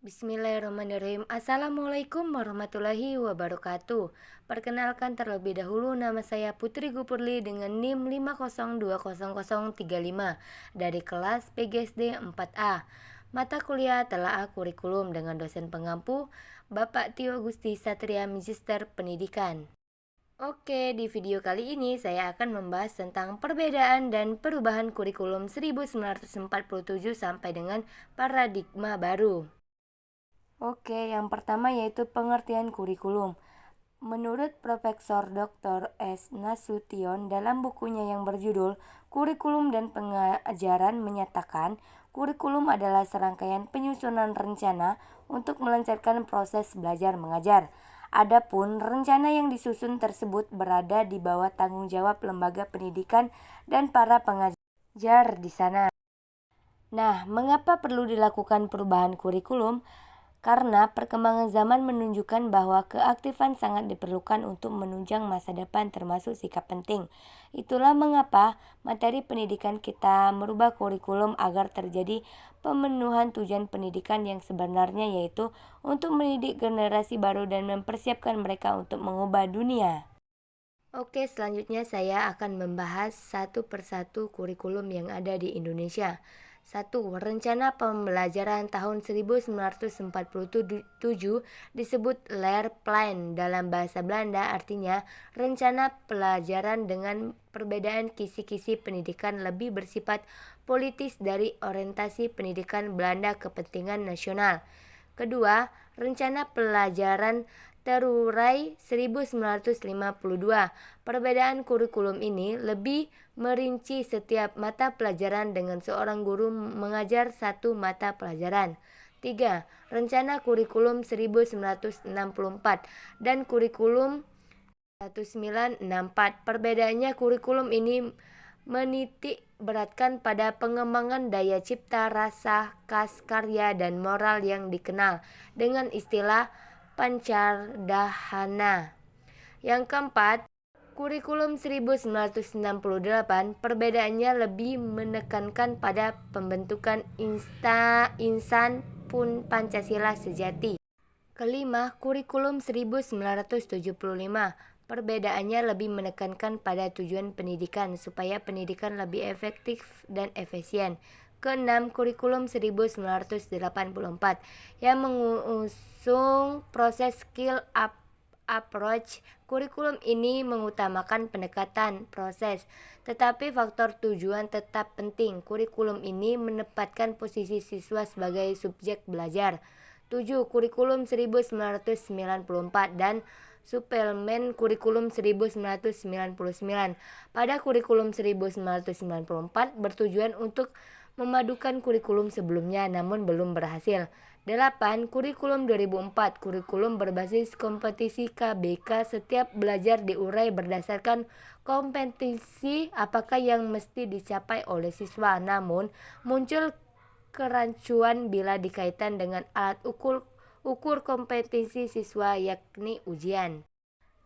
Bismillahirrahmanirrahim. Assalamualaikum warahmatullahi wabarakatuh. Perkenalkan terlebih dahulu, nama saya Putri Gupurli dengan NIM 5020035 dari kelas PGSD 4A. Mata kuliah Telaah Kurikulum dengan dosen pengampu Bapak Tio Gusti Satria Magister Pendidikan. Oke, di video kali ini saya akan membahas tentang perbedaan dan perubahan kurikulum 1947 sampai dengan paradigma baru. Oke, yang pertama yaitu pengertian kurikulum. Menurut Profesor Dr. S. Nasution dalam bukunya yang berjudul Kurikulum dan Pengajaran menyatakan, kurikulum adalah serangkaian penyusunan rencana untuk melancarkan proses belajar mengajar. Adapun rencana yang disusun tersebut berada di bawah tanggung jawab lembaga pendidikan dan para pengajar di sana. Nah, mengapa perlu dilakukan perubahan kurikulum? Karena perkembangan zaman menunjukkan bahwa keaktifan sangat diperlukan untuk menunjang masa depan termasuk sikap penting. Itulah mengapa materi pendidikan kita merubah kurikulum agar terjadi pemenuhan tujuan pendidikan yang sebenarnya, yaitu untuk mendidik generasi baru dan mempersiapkan mereka untuk mengubah dunia. Oke, selanjutnya saya akan membahas satu persatu kurikulum yang ada di Indonesia. 1. Rencana Pembelajaran tahun 1947 disebut Leerplan dalam bahasa Belanda, artinya rencana pelajaran dengan perbedaan kisi-kisi pendidikan lebih bersifat politis dari orientasi pendidikan Belanda kepentingan nasional. Kedua, rencana pelajaran terurai 1952. Perbedaan kurikulum ini lebih merinci setiap mata pelajaran dengan seorang guru mengajar satu mata pelajaran. 3. Rencana kurikulum 1964 dan kurikulum 1964. Perbedaannya, kurikulum ini menitik beratkan pada pengembangan daya cipta, rasa khas karya, dan moral yang dikenal dengan istilah Pancardahana. Yang keempat, kurikulum 1968 perbedaannya lebih menekankan pada pembentukan insan pun Pancasila sejati. Kelima, kurikulum 1975 perbedaannya lebih menekankan pada tujuan pendidikan supaya pendidikan lebih efektif dan efisien. Keenam, kurikulum 1984 yang mengusung proses skill up approach. Kurikulum ini mengutamakan pendekatan proses, tetapi faktor tujuan tetap penting. Kurikulum ini menempatkan posisi siswa sebagai subjek belajar. 7. Kurikulum 1994 dan suplemen kurikulum 1999. Pada kurikulum 1994 bertujuan untuk memadukan kurikulum sebelumnya namun belum berhasil. 8. Kurikulum 2004. Kurikulum berbasis kompetisi KBK. Setiap belajar diurai berdasarkan kompetensi apakah yang mesti dicapai oleh siswa, namun muncul kerancuan bila dikaitkan dengan alat ukur kompetensi siswa, yakni ujian.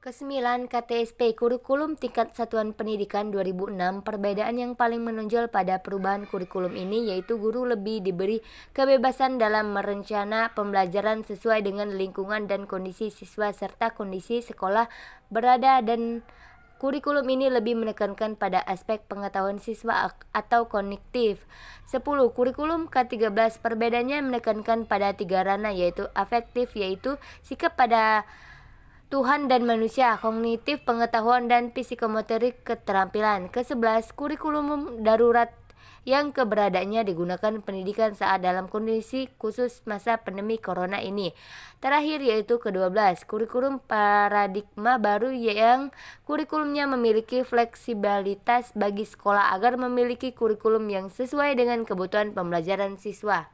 Kesembilan, KTSP, Kurikulum Tingkat Satuan Pendidikan 2006. Perbedaan yang paling menonjol pada perubahan kurikulum ini yaitu guru lebih diberi kebebasan dalam merencana pembelajaran sesuai dengan lingkungan dan kondisi siswa serta kondisi sekolah berada, dan kurikulum ini lebih menekankan pada aspek pengetahuan siswa atau kognitif. 10. Kurikulum K13. Perbedaannya menekankan pada tiga ranah, yaitu afektif, yaitu sikap pada Tuhan dan manusia, kognitif, pengetahuan, dan psikomotorik, keterampilan. Ke-11, kurikulum darurat yang keberadaannya digunakan pendidikan saat dalam kondisi khusus masa pandemi corona ini. Terakhir yaitu ke-12, kurikulum paradigma baru yang kurikulumnya memiliki fleksibilitas bagi sekolah agar memiliki kurikulum yang sesuai dengan kebutuhan pembelajaran siswa.